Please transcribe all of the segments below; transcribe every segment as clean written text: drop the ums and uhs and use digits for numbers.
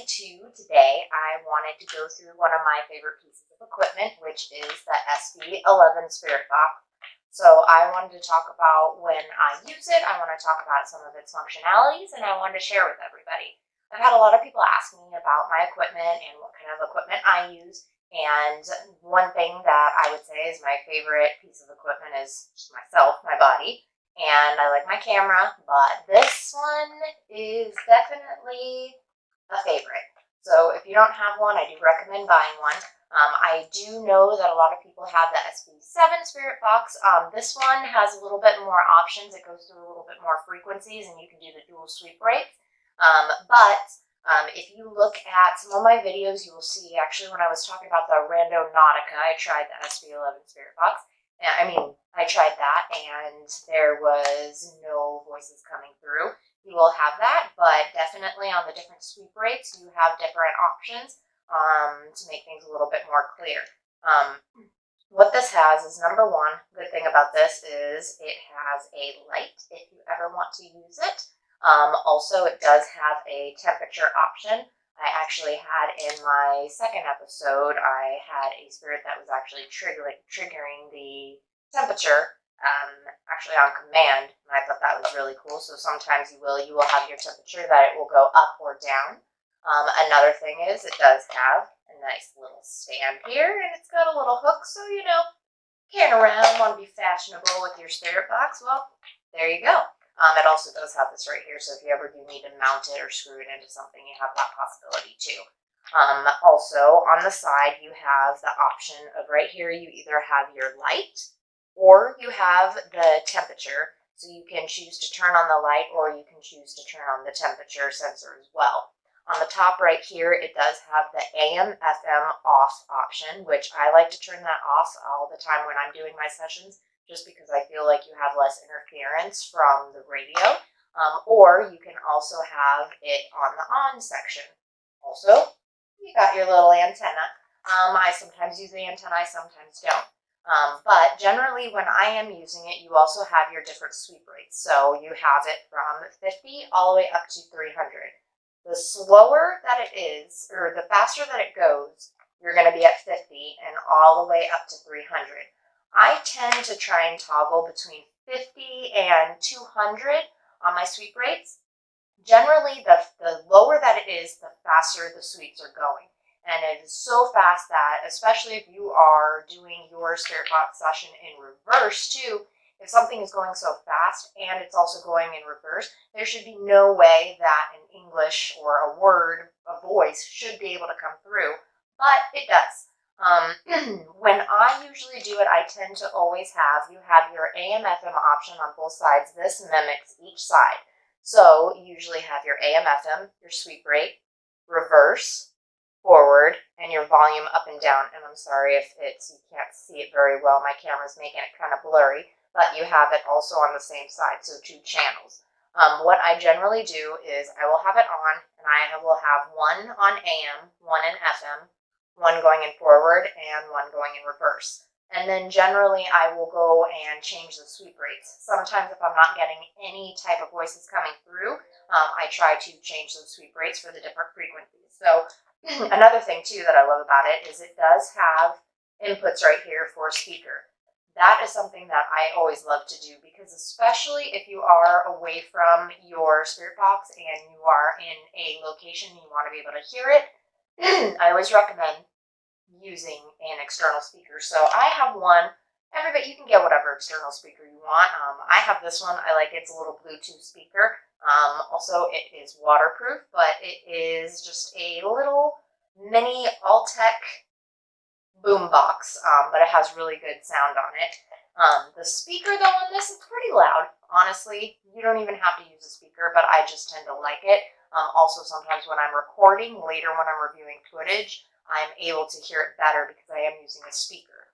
today I wanted to go through one of my favorite pieces of equipment, which is the SB11 Spirit Box. So I wanted to talk about when I use it, I want to talk about some of its functionalities, and I wanted to share with everybody. I've had a lot of people ask me about my equipment and what kind of equipment I use, and one thing that I would say is my favorite piece of equipment is just myself, my body. And I like my camera, but this one is definitely a favorite. So if you don't have one, I do recommend buying one. I do know that a lot of people have the SB7 Spirit Box. This one has a little bit more options. It goes through a little bit more frequencies, and you can do the dual sweep rates. If you look at some of my videos, you will see, actually, when I was talking about the Randonautica, I tried the SB11 Spirit Box. I tried that, and there was no voices coming through. You will have that, but definitely on the different sweep rates, you have different options to make things a little bit more clear. What this has is, number one, good thing about this is it has a light if you ever want to use it. Also, it does have a temperature option. I actually had in my second episode, I had a spirit that was actually triggering the temperature actually on command, and I thought that was really cool. So sometimes you will have your temperature that it will go up or down. Another thing is it does have a nice little stand here, and it's got a little hook, so carrying around, want to be fashionable with your spirit box, well, there you go. It also does have this right here, so if you ever do need to mount it or screw it into something, you have that possibility too. Also, on the side, you have the option of right here, you either have your light or you have the temperature, so you can choose to turn on the light or you can choose to turn on the temperature sensor as well. On the top right here, it does have the AM/FM off option, which I like to turn that off all the time when I'm doing my sessions, just because I feel like you have less interference from the radio. Or you can also have it on the on section. Also, you got your little antenna. I sometimes use the antenna, I sometimes don't. But generally when I am using it, you also have your different sweep rates. So you have it from 50 all the way up to 300. The slower that it is, or the faster that it goes, you're going to be at 50 and all the way up to 300. I tend to try and toggle between 50 and 200 on my sweep rates. Generally, the lower that it is, the faster the sweeps are going. And it is so fast that, especially if you are doing your spirit box session in reverse too, if something is going so fast and it's also going in reverse, there should be no way that an English or a word, a voice, should be able to come through, but it does. When I usually do it, I tend to always you have your AM/FM option on both sides. This mimics each side. So you usually have your AM/FM, your sweep rate, reverse, forward, and your volume up and down. And I'm sorry if you can't see it very well. My camera's making it kind of blurry, but you have it also on the same side, so 2 channels. What I generally do is I will have it on, and I will have one on AM, one in FM, one going in forward, and one going in reverse. And then generally I will go and change the sweep rates. Sometimes if I'm not getting any type of voices coming through, I try to change those sweep rates for the different frequencies. So another thing too that I love about it is it does have inputs right here for a speaker. That is something that I always love to do, because especially if you are away from your spirit box and you are in a location and you want to be able to hear it, I always recommend using an external speaker. So I have one. Everybody, you can get whatever external speaker you want. I have this one. I like it. It's a little Bluetooth speaker. Also, it is waterproof, but it is just a little mini Alltech boom box, but it has really good sound on it. The speaker, though, on this is pretty loud. Honestly, you don't even have to use a speaker, but I just tend to like it. Also, sometimes when I'm recording, later when I'm reviewing footage, I'm able to hear it better because I am using a speaker.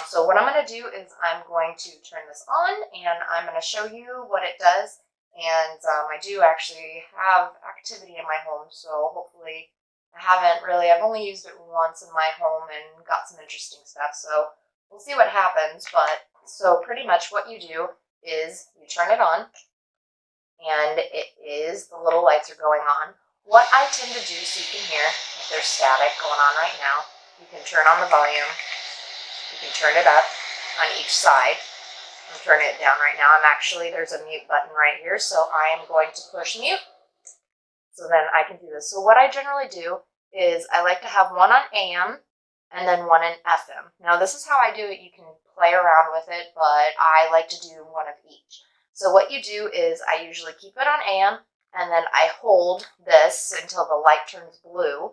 So what I'm going to do is I'm going to turn this on, and I'm going to show you what it does. And I do actually have activity in my home, so hopefully I've only used it once in my home and got some interesting stuff, so we'll see what happens. But so pretty much what you do is you turn it on, and the little lights are going on. what I tend to do, so you can hear if there's static going on right now, you can turn on the volume, you can turn it up on each side. I'm turning it down right now. There's a mute button right here, so I am going to push mute. So then I can do this. So what I generally do is I like to have one on AM and then one in FM. Now this is how I do it. You can play around with it, but I like to do one of each. So what you do is I usually keep it on AM and then I hold this until the light turns blue.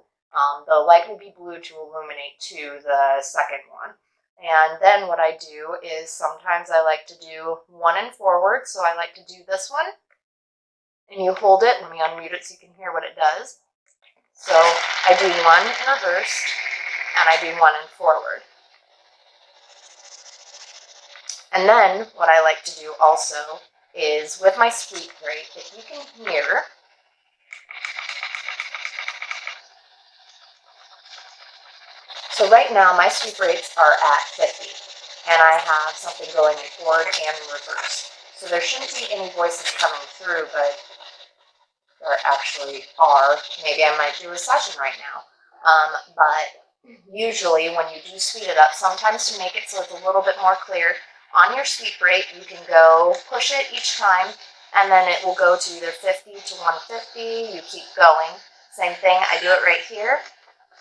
The light will be blue to illuminate to the second one. And then what I do is sometimes I like to do one in forward. So I like to do this one. And you hold it. Let me unmute it so you can hear what it does. So I do one in reverse and I do one in forward. And then what I like to do also is with my sweep rate, if you can hear, so right now my sweep rates are at 50 and I have something going in forward and in reverse. So there shouldn't be any voices coming through, but there actually are. Maybe I might do a session right now. But usually when you do speed it up, sometimes to make it so it's a little bit more clear, on your sweep rate, you can go push it each time, and then it will go to either 50 to 150. You keep going. Same thing, I do it right here.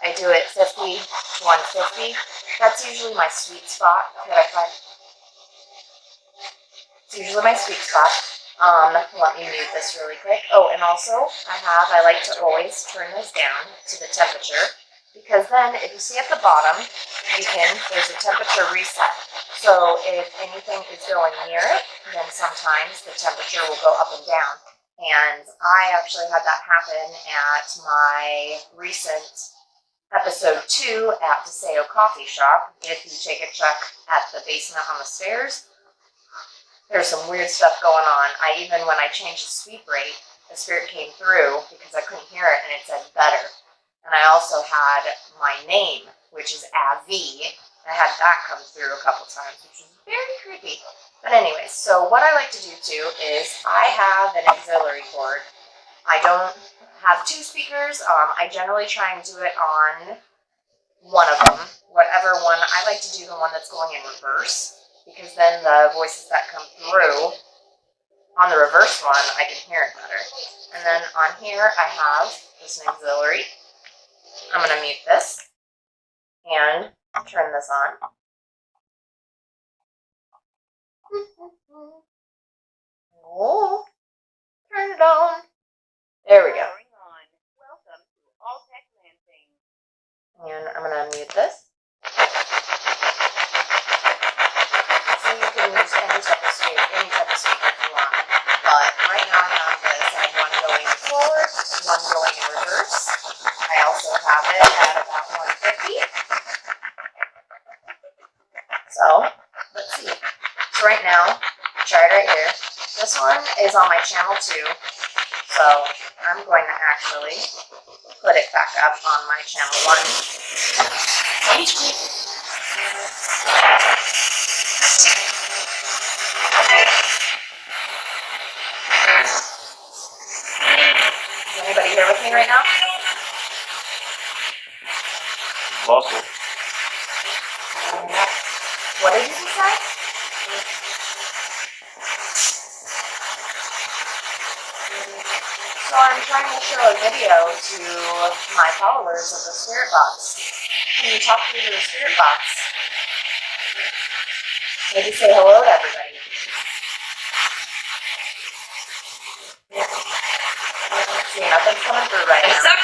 I do it 50 to 150. That's usually my sweet spot that I find. It's usually my sweet spot. Let me mute this really quick. Oh, and also I like to always turn this down to the temperature, because then if you see at the bottom, there's a temperature reset. So if anything is going near it, then sometimes the temperature will go up and down. And I actually had that happen at my recent episode 2 at DeSeo Coffee Shop. If you take a check at the basement on the stairs, there's some weird stuff going on. When I changed the sweep rate, the spirit came through because I couldn't hear it and it said better. And I also had my name, which is Avi. I had that come through a couple times, which was very creepy. But anyways, so what I like to do too is I have an auxiliary cord. I don't have 2 speakers. I generally try and do it on one of them. Whatever one, I like to do the one that's going in reverse, because then the voices that come through on the reverse one, I can hear it better. And then on here, I have just an auxiliary. I'm going to mute this and turn this on. Oh, turn it on. There we go. And I'm going to mute this. So you can use any type of speaker if you want. But right now I have this. I have one going forward, one going in reverse. I also have it at about 150. So, let's see. So right now, try it right here. This one is on my channel 2. So I'm going to actually put it back up on my channel 1. Is anybody here with me right now? Awesome. What did you say? So I'm trying to show a video to my followers of the spirit box. Can you talk through to the spirit box? Maybe say hello to everybody. See, nothing's coming through right now.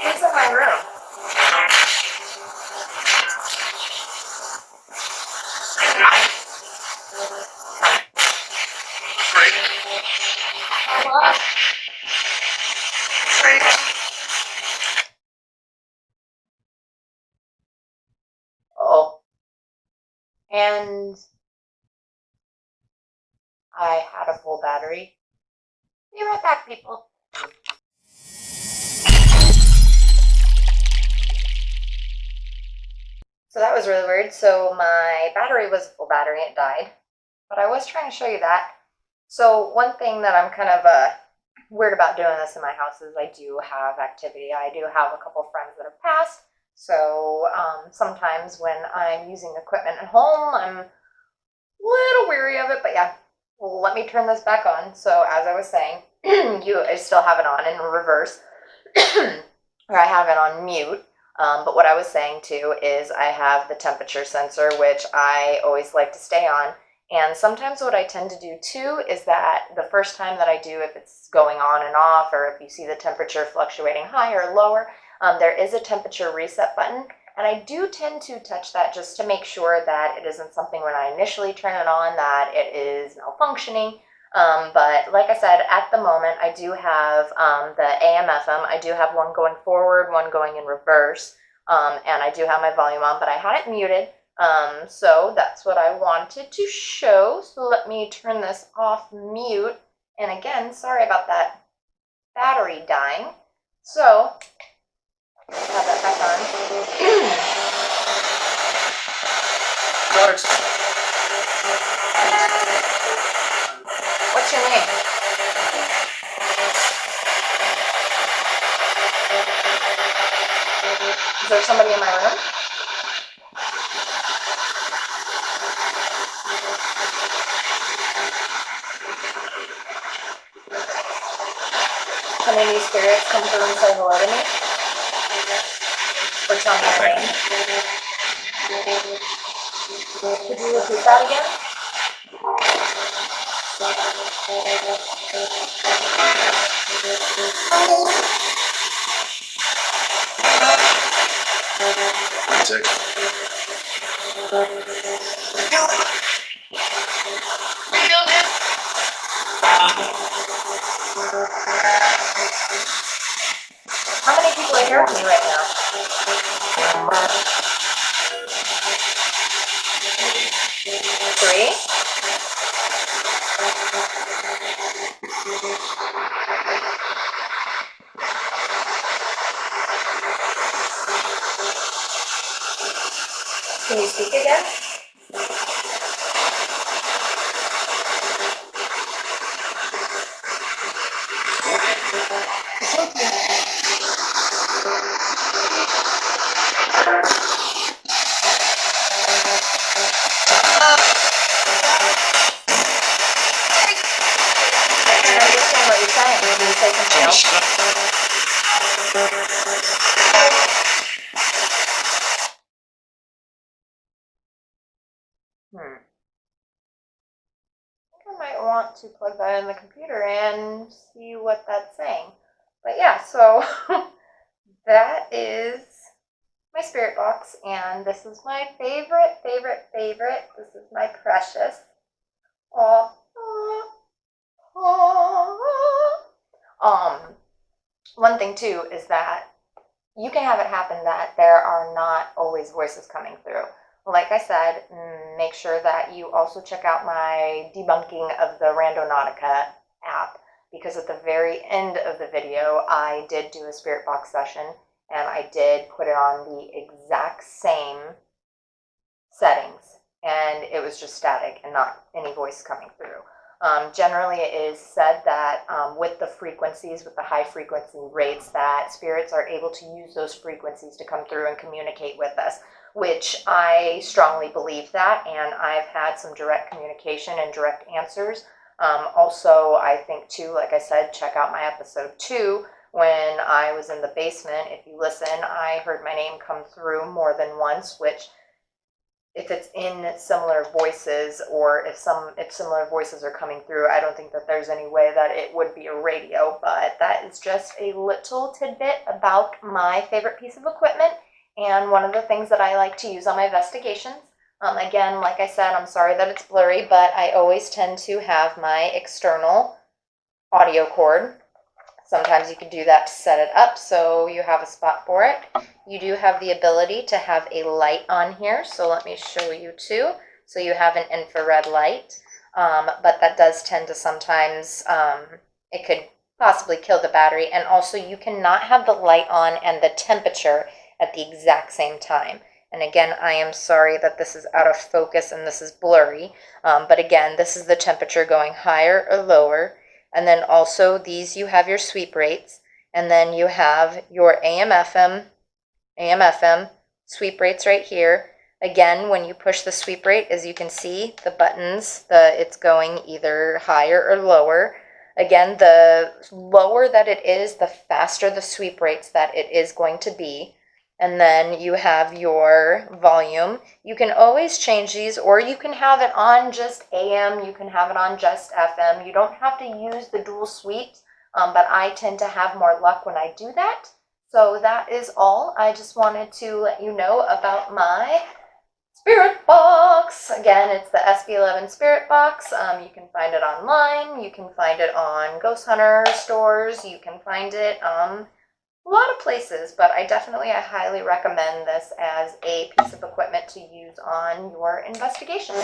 Who's in my room? Oh. And I had a full battery. Be right back, people. So that was really weird. So my battery was a full battery, it died. but I was trying to show you that. So one thing that I'm kind of weird about doing this in my house is I do have activity. I do have a couple friends that have passed. So sometimes when I'm using equipment at home, I'm a little weary of it, but yeah, let me turn this back on. So as I was saying, I still have it on in reverse, or I have it on mute. But what I was saying too is I have the temperature sensor, which I always like to stay on. And sometimes what I tend to do too is that the first time that I do, if it's going on and off, or if you see the temperature fluctuating higher or lower, there is a temperature reset button. And I do tend to touch that just to make sure that it isn't something when I initially turn it on that it is malfunctioning. But like I said, at the moment, I do have the AM/FM. I do have one going forward, one going in reverse, and I do have my volume on, but I had it muted. So that's what I wanted to show. So let me turn this off mute. And again, sorry about that battery dying. So have that back on. What's your name? Is there somebody in my room? Can any spirits come through and say hello to me? Or tell me your name? Could you repeat that again? How many people are here with me right now? Three? Can you speak again? I can't understand what you're saying. Can you say something else? I think I might want to plug that in the computer and see what that's saying. But yeah, so that is my spirit box, and this is my favorite. This is my precious. One thing too is that you can have it happen that there are not always voices coming through. Like I said, make sure that you also check out my debunking of the Randonautica app, because at the very end of the video, I did do a spirit box session, and I did put it on the exact same settings, and it was just static and not any voice coming through. Generally, it is said that with the frequencies, with the high frequency rates, that spirits are able to use those frequencies to come through and communicate with us, which I strongly believe that, and I've had some direct communication and direct answers. Also, I think too, like I said, check out my episode 2 when I was in the basement. If you listen, I heard my name come through more than once, which if it's in similar voices, or if similar voices are coming through, I don't think that there's any way that it would be a radio. But that is just a little tidbit about my favorite piece of equipment and one of the things that I like to use on my investigations. Again, like I said, I'm sorry that it's blurry, but I always tend to have my external audio cord. Sometimes you can do that to set it up so you have a spot for it. You do have the ability to have a light on here, so let me show you too. So you have an infrared light, but that does tend to sometimes, it could possibly kill the battery. And also you cannot have the light on and the temperature at the exact same time. And again, I am sorry that this is out of focus and this is blurry. But again, this is the temperature going higher or lower. And then also these, you have your sweep rates. And then you have your AM/FM sweep rates right here. Again, when you push the sweep rate, as you can see, the buttons, it's going either higher or lower. Again, the lower that it is, the faster the sweep rates that it is going to be. And then you have your volume. You can always change these, or you can have it on just AM, you can have it on just FM. You don't have to use the dual sweeps, but I tend to have more luck when I do that. So that is all. I just wanted to let you know about my Spirit Box. Again, it's the SB11 Spirit Box. You can find it online. You can find it on Ghost Hunter stores. You can find it a lot of places, but I highly recommend this as a piece of equipment to use on your investigations.